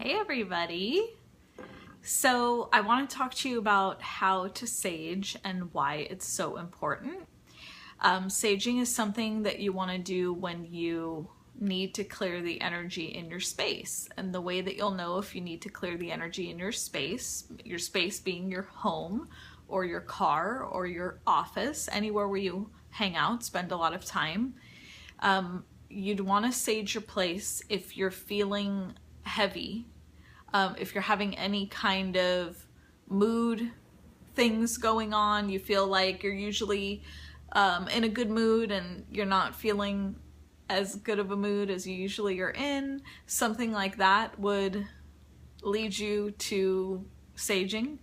Hey everybody! So I want to talk to you about how to sage and why it's so important. Saging is something that you want to do when you need to clear the energy in your space. And the way that you'll know if you need to clear the energy in your space being your home or your car or your office, anywhere where you hang out, spend a lot of time, you'd want to sage your place if you're feeling heavy, if you're having any kind of mood things going on, you feel like you're usually in a good mood and you're not feeling as good of a mood as you usually are in, something like that would lead you to saging.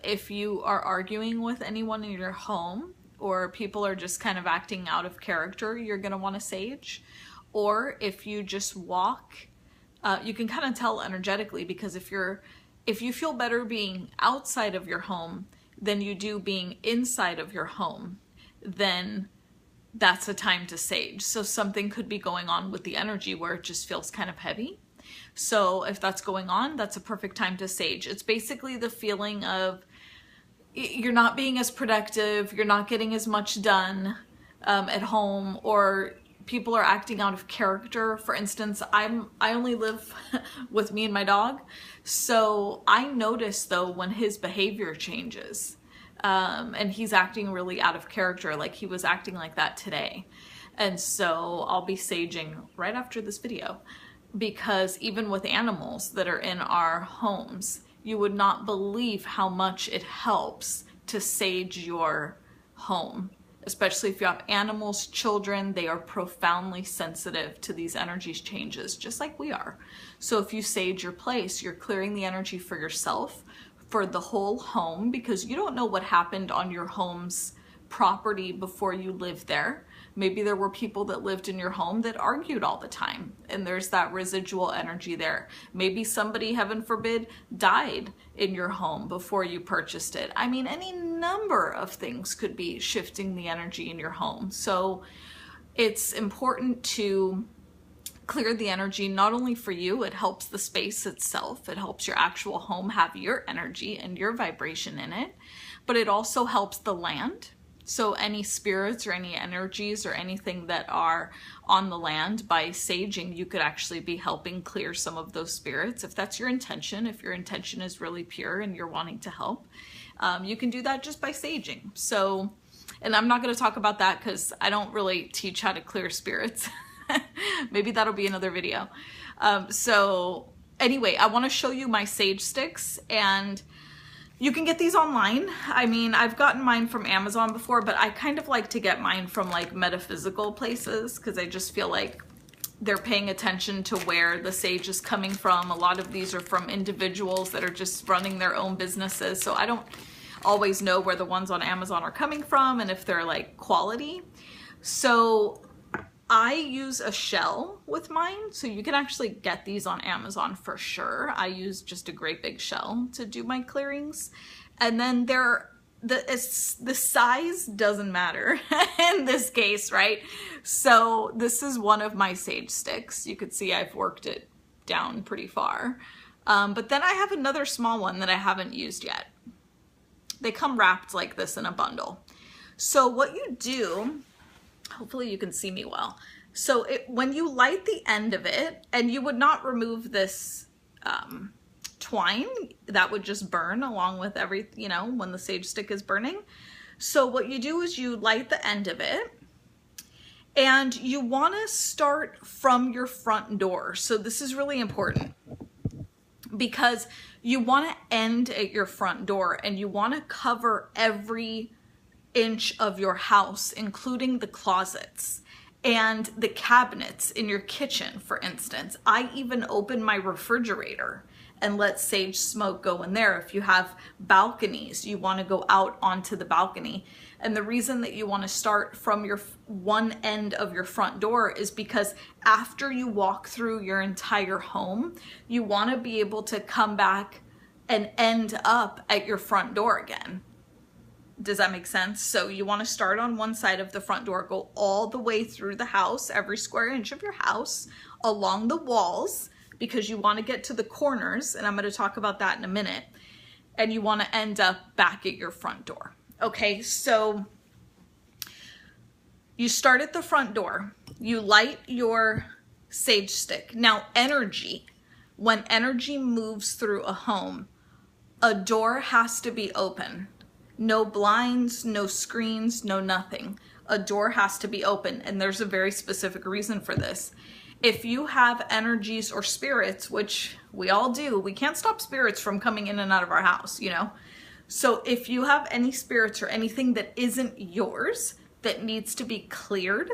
If you are arguing with anyone in your home, or people are just kind of acting out of character, you're going to want to sage. Or if you just walk, you can kind of tell energetically, because if you feel better being outside of your home than you do being inside of your home, then that's a time to sage. So something could be going on with the energy where it just feels kind of heavy. So if that's going on, that's a perfect time to sage. It's basically the feeling of you're not being as productive, you're not getting as much done at home, or people are acting out of character. For instance, I only live with me and my dog, so I notice though when his behavior changes, and he's acting really out of character, like he was acting like that today. And so I'll be saging right after this video, because even with animals that are in our homes, you would not believe how much it helps to sage your home. Especially if you have animals, children, they are profoundly sensitive to these energy changes, just like we are. So if you sage your place, you're clearing the energy for yourself, for the whole home, because you don't know what happened on your home's property before you lived there. Maybe there were people that lived in your home that argued all the time, and there's that residual energy there. Maybe somebody, heaven forbid, died in your home before you purchased it. I mean, any number of things could be shifting the energy in your home. So it's important to clear the energy, not only for you, it helps the space itself, it helps your actual home have your energy and your vibration in it, but it also helps the land. So any spirits or any energies or anything that are on the land, by saging, you could actually be helping clear some of those spirits. If that's your intention, if your intention is really pure and you're wanting to help, you can do that just by saging. So, and I'm not going to talk about that because I don't really teach how to clear spirits. Maybe that'll be another video. So anyway, I want to show you my sage sticks, and you can get these online. I mean, I've gotten mine from Amazon before, but I kind of like to get mine from like metaphysical places, because I just feel like they're paying attention to where the sage is coming from. A lot of these are from individuals that are just running their own businesses, so I don't always know where the ones on Amazon are coming from and if they're like quality. So I use a shell with mine, so you can actually get these on Amazon for sure. I use just a great big shell to do my clearings. And then the size doesn't matter in this case, right? So this is one of my sage sticks. You could see I've worked it down pretty far. But then I have another small one that I haven't used yet. They come wrapped like this in a bundle. So what you do, hopefully you can see me well. So when you light the end of it, and you would not remove this twine, that would just burn along with when the sage stick is burning. So what you do is you light the end of it, and you want to start from your front door. So this is really important, because you want to end at your front door, and you want to cover every inch of your house, including the closets and the cabinets in your kitchen. For instance, I even open my refrigerator and let sage smoke go in there. If you have balconies, you want to go out onto the balcony. And the reason that you want to start from your one end of your front door is because after you walk through your entire home, you want to be able to come back and end up at your front door again. Does that make sense? So you want to start on one side of the front door, go all the way through the house, every square inch of your house, along the walls, because you want to get to the corners, and I'm going to talk about that in a minute, and you want to end up back at your front door. Okay, so you start at the front door, you light your sage stick. Now, energy, when energy moves through a home, a door has to be open. No blinds, no screens, no nothing. A door has to be open, and there's a very specific reason for this. If you have energies or spirits, which we all do, we can't stop spirits from coming in and out of our house, you know? So if you have any spirits or anything that isn't yours that needs to be cleared,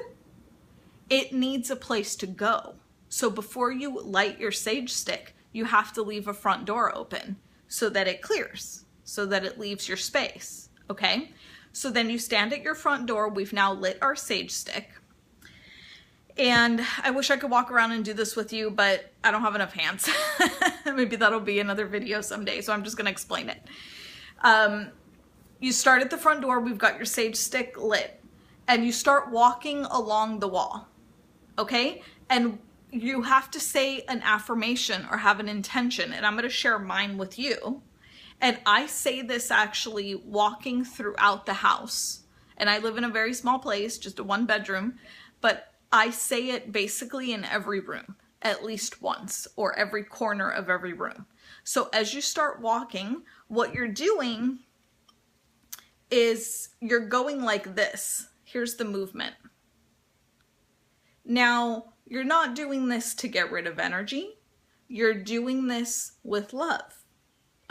it needs a place to go. So before you light your sage stick, you have to leave a front door open so that it clears, so that it leaves your space, okay? So then you stand at your front door. We've now lit our sage stick. And I wish I could walk around and do this with you, but I don't have enough hands. Maybe that'll be another video someday, so I'm just gonna explain it. You start at the front door, we've got your sage stick lit, and you start walking along the wall, okay? And you have to say an affirmation or have an intention, and I'm gonna share mine with you. And I say this actually walking throughout the house. And I live in a very small place, just a 1-bedroom, but I say it basically in every room, at least once, or every corner of every room. So as you start walking, what you're doing is you're going like this. Here's the movement. Now, you're not doing this to get rid of energy. You're doing this with love.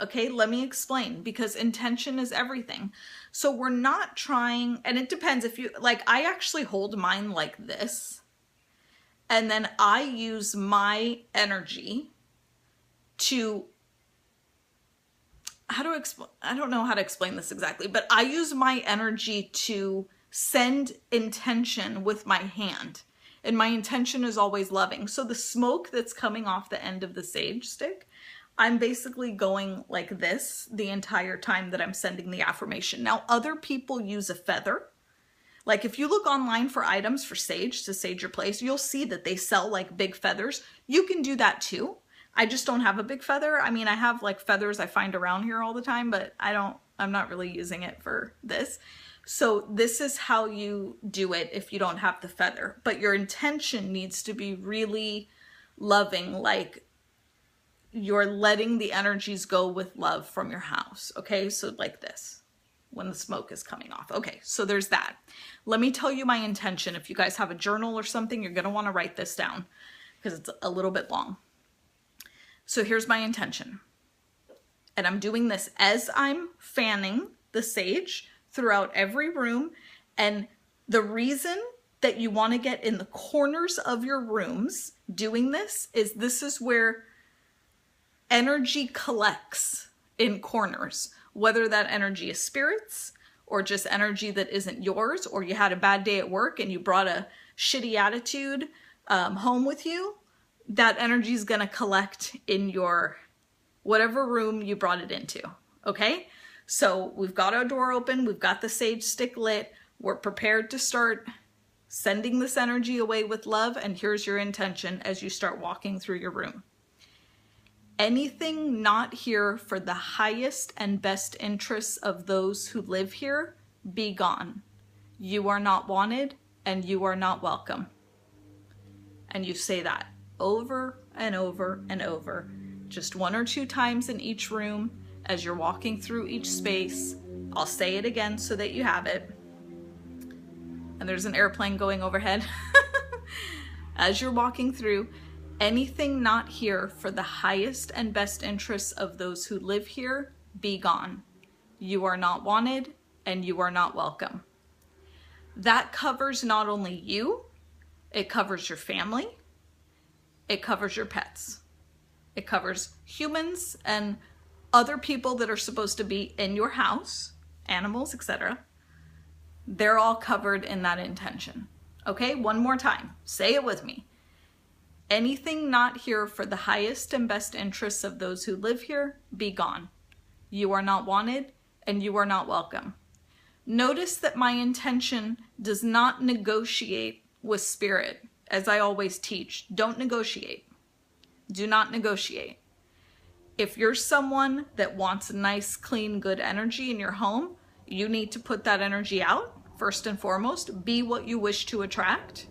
Okay, let me explain, because intention is everything. So we're not trying, and it depends if you, like, I actually hold mine like this, and then I use my energy to, I don't know how to explain this exactly, but I use my energy to send intention with my hand. And my intention is always loving. So the smoke that's coming off the end of the sage stick, I'm basically going like this the entire time that I'm sending the affirmation. Now, other people use a feather. Like if you look online for items for sage, to sage your place, you'll see that they sell like big feathers. You can do that too. I just don't have a big feather. I mean, I have like feathers I find around here all the time, but I'm not really using it for this. So this is how you do it if you don't have the feather. But your intention needs to be really loving, like you're letting the energies go with love from your house. Okay, so like this, when the smoke is coming off. Okay, so there's that. Let me tell you my intention. If you guys have a journal or something, you're gonna wanna write this down because it's a little bit long. So here's my intention. And I'm doing this as I'm fanning the sage throughout every room. And the reason that you want to get in the corners of your rooms doing this is where energy collects in corners, whether that energy is spirits or just energy that isn't yours, or you had a bad day at work and you brought a shitty attitude home with you. That energy is going to collect in your whatever room you brought it into. Okay, so we've got our door open, we've got the sage stick lit, we're prepared to start sending this energy away with love, and here's your intention as you start walking through your room. Anything not here for the highest and best interests of those who live here, be gone. You are not wanted and you are not welcome. And you say that over and over and over, just 1 or 2 times in each room as you're walking through each space. I'll say it again so that you have it. And there's an airplane going overhead. As you're walking through, anything not here for the highest and best interests of those who live here, be gone. You are not wanted and you are not welcome. That covers not only you, it covers your family, it covers your pets. It covers humans and other people that are supposed to be in your house, animals, etc. They're all covered in that intention. Okay, one more time. Say it with me. Anything not here for the highest and best interests of those who live here, be gone. You are not wanted and you are not welcome. Notice that my intention does not negotiate with spirit. As I always teach, don't negotiate. Do not negotiate. If you're someone that wants nice, clean, good energy in your home, you need to put that energy out. First and foremost, be what you wish to attract.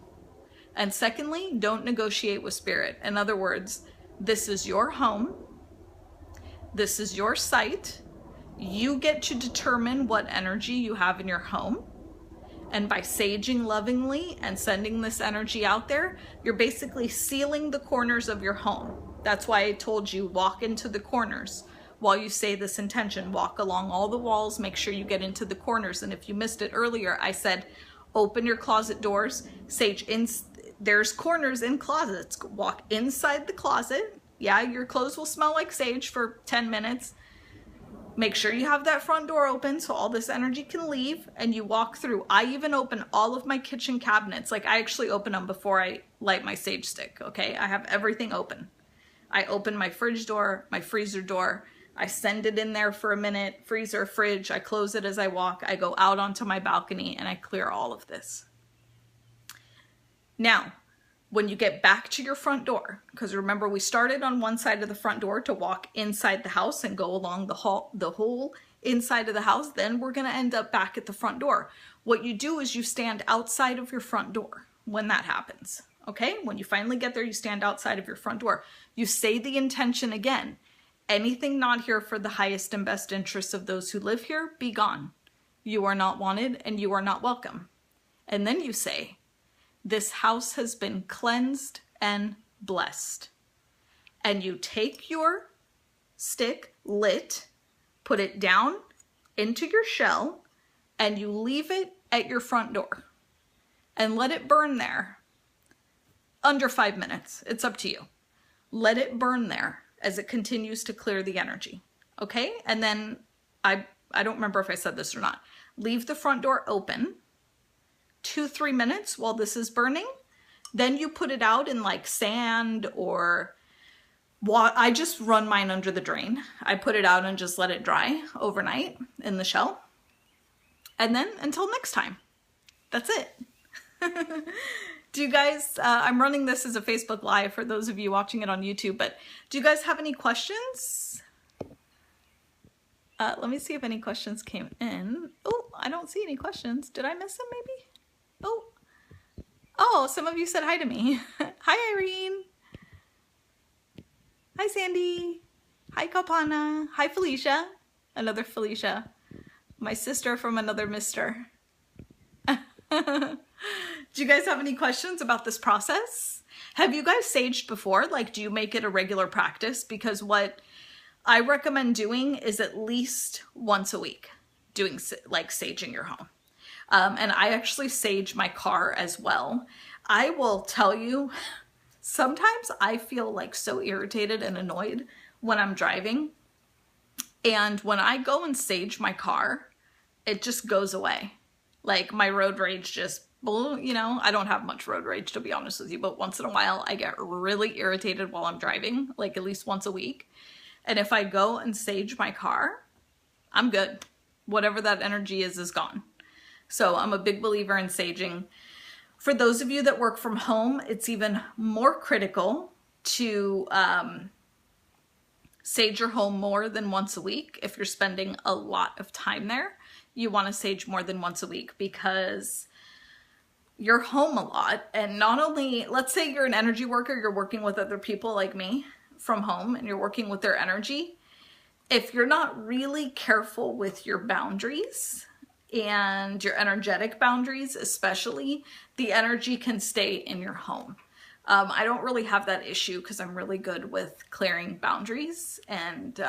And secondly, don't negotiate with spirit. In other words, this is your home. This is your site. You get to determine what energy you have in your home. And by saging lovingly and sending this energy out there, you're basically sealing the corners of your home. That's why I told you walk into the corners while you say this intention. Walk along all the walls, make sure you get into the corners. And if you missed it earlier, I said, open your closet doors, sage in. There's corners in closets. Walk inside the closet. Yeah, your clothes will smell like sage for 10 minutes. Make sure you have that front door open so all this energy can leave, and you walk through. I even open all of my kitchen cabinets. Like, I actually open them before I light my sage stick, okay? I have everything open. I open my fridge door, my freezer door. I send it in there for a minute, freezer, fridge. I close it as I walk. I go out onto my balcony and I clear all of this. Now, when you get back to your front door, because remember we started on one side of the front door to walk inside the house and go along the whole inside of the house, then we're going to end up back at the front door. What you do is you stand outside of your front door when that happens. Okay, when you finally get there, you stand outside of your front door. You say the intention again. Anything not here for the highest and best interests of those who live here, be gone. You are not wanted and you are not welcome. And then you say, this house has been cleansed and blessed. And you take your stick lit, put it down into your shell, and you leave it at your front door and let it burn there. Under 5 minutes. It's up to you. Let it burn there as it continues to clear the energy. Okay? And then I don't remember if I said this or not. Leave the front door open 2-3 minutes while this is burning. Then you put it out in like sand or water. I just run mine under the drain. I put it out and just let it dry overnight in the shell. And then until next time. That's it. Do you guys, I'm running this as a Facebook Live for those of you watching it on YouTube, but do you guys have any questions? Let me see if any questions came in. Oh, I don't see any questions. Did I miss them maybe? Oh, some of you said hi to me. Hi, Irene. Hi, Sandy. Hi, Kapana. Hi, Felicia. Another Felicia. My sister from another mister. Do you guys have any questions about this process? Have you guys saged before? Like, do you make it a regular practice? Because what I recommend doing is at least once a week, doing like saging your home. And I actually sage my car as well. I will tell you, sometimes I feel like so irritated and annoyed when I'm driving. And when I go and sage my car, it just goes away. Like my road rage just, you know, I don't have much road rage to be honest with you, but once in a while I get really irritated while I'm driving, like at least once a week. And if I go and sage my car, I'm good. Whatever that energy is gone. So I'm a big believer in saging. For those of you that work from home, it's even more critical to sage your home more than once a week. If you're spending a lot of time there, you want to sage more than once a week because you're home a lot. And not only, let's say you're an energy worker, you're working with other people like me from home and you're working with their energy. If you're not really careful with your boundaries and your energetic boundaries, especially, the energy can stay in your home. I don't really have that issue because I'm really good with clearing boundaries and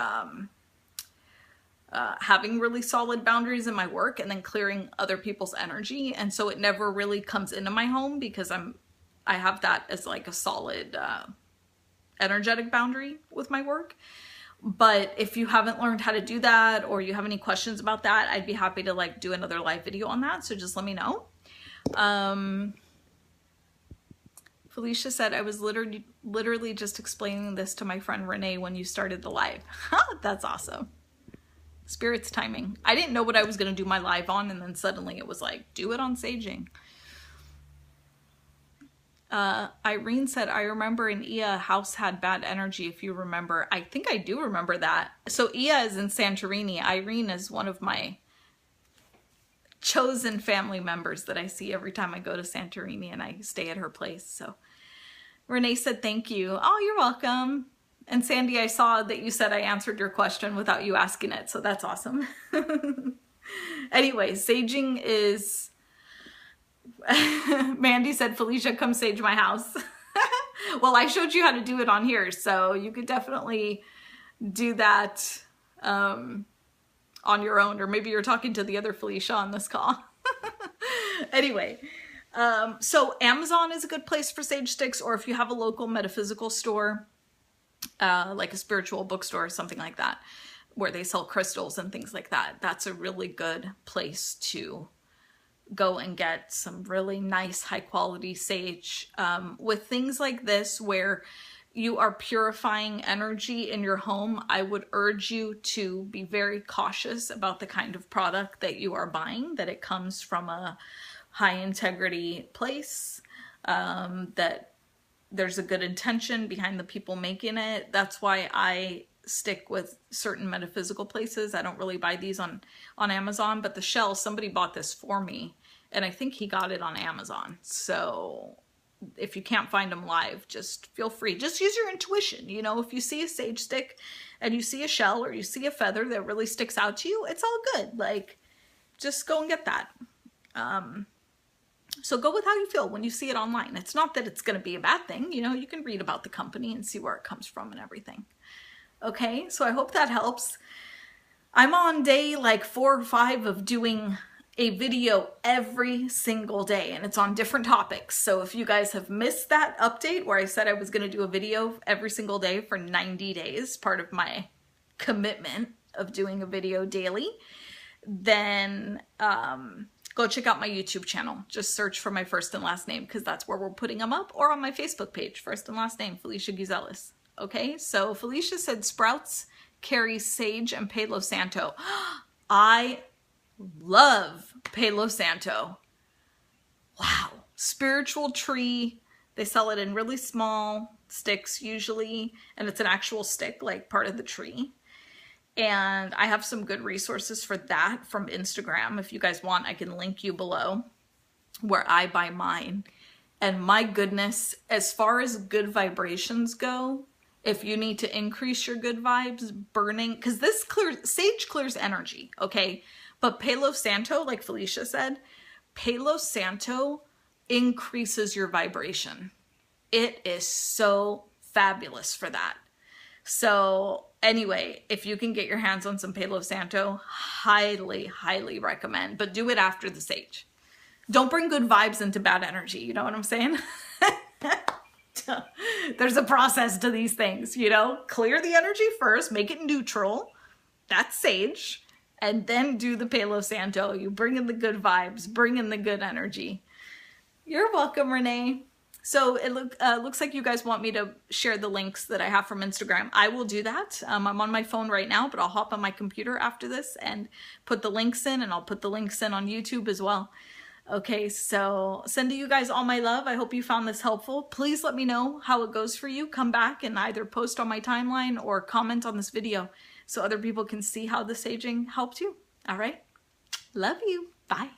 having really solid boundaries in my work and then clearing other people's energy. And so it never really comes into my home because I have that as like a solid energetic boundary with my work. But if you haven't learned how to do that or you have any questions about that, I'd be happy to like do another live video on that. So just let me know. Felicia said, I was literally just explaining this to my friend Renee when you started the live. That's awesome. Spirit's timing. I didn't know what I was going to do my live on, and then suddenly it was like, do it on saging. Irene said, I remember in Ia house had bad energy, if you remember. I think I do remember that. So Ia is in Santorini. Irene is one of my chosen family members that I see every time I go to Santorini, and I stay at her place. So Renee said, thank you. Oh, you're welcome. And Sandy, I saw that you said I answered your question without you asking it, so that's awesome. Anyway, saging is... Mandy said, Felicia, come sage my house. Well, I showed you how to do it on here, so you could definitely do that on your own, or maybe you're talking to the other Felicia on this call. Anyway, so Amazon is a good place for sage sticks, or if you have a local metaphysical store, like a spiritual bookstore or something like that, where they sell crystals and things like that, that's a really good place to go and get some really nice high quality sage. With things like this where you are purifying energy in your home, I would urge you to be very cautious about the kind of product that you are buying, that it comes from a high integrity place, that there's a good intention behind the people making it. That's why I stick with certain metaphysical places. I don't really buy these on Amazon, but the shell, somebody bought this for me, and I think he got it on Amazon. So if you can't find them live, just feel free. Just use your intuition. You know, if you see a sage stick and you see a shell or you see a feather that really sticks out to you, it's all good. Like, just go and get that. So go with how you feel when you see it online. It's not that it's going to be a bad thing. You know, you can read about the company and see where it comes from and everything. Okay, so I hope that helps. I'm on day like 4 or 5 of doing a video every single day, and it's on different topics. So if you guys have missed that update where I said I was going to do a video every single day for 90 days, part of my commitment of doing a video daily, then go check out my YouTube channel. Just search for my first and last name, because that's where we're putting them up, or on my Facebook page, first and last name, Felicia Giouzelis. Okay, so Felicia said sprouts carry sage and Palo Santo. I love Palo Santo. Wow. Spiritual tree. They sell it in really small sticks usually, and it's an actual stick, like part of the tree. And I have some good resources for that from Instagram. If you guys want, I can link you below where I buy mine. And my goodness, as far as good vibrations go, if you need to increase your good vibes, burning, because this sage clears energy, okay? But Palo Santo, like Felicia said, Palo Santo increases your vibration. It is so fabulous for that. So anyway, if you can get your hands on some Palo Santo, highly, highly recommend. But do it after the sage. Don't bring good vibes into bad energy. You know what I'm saying? There's a process to these things, you know? Clear the energy first, make it neutral. That's sage. And then do the Palo Santo. You bring in the good vibes, bring in the good energy. You're welcome, Renee. So it looks like you guys want me to share the links that I have from Instagram. I will do that. I'm on my phone right now, but I'll hop on my computer after this and put the links in, and I'll put the links in on YouTube as well. Okay, so sending you guys all my love. I hope you found this helpful. Please let me know how it goes for you. Come back and either post on my timeline or comment on this video so other people can see how the saging helped you. All right, love you. Bye.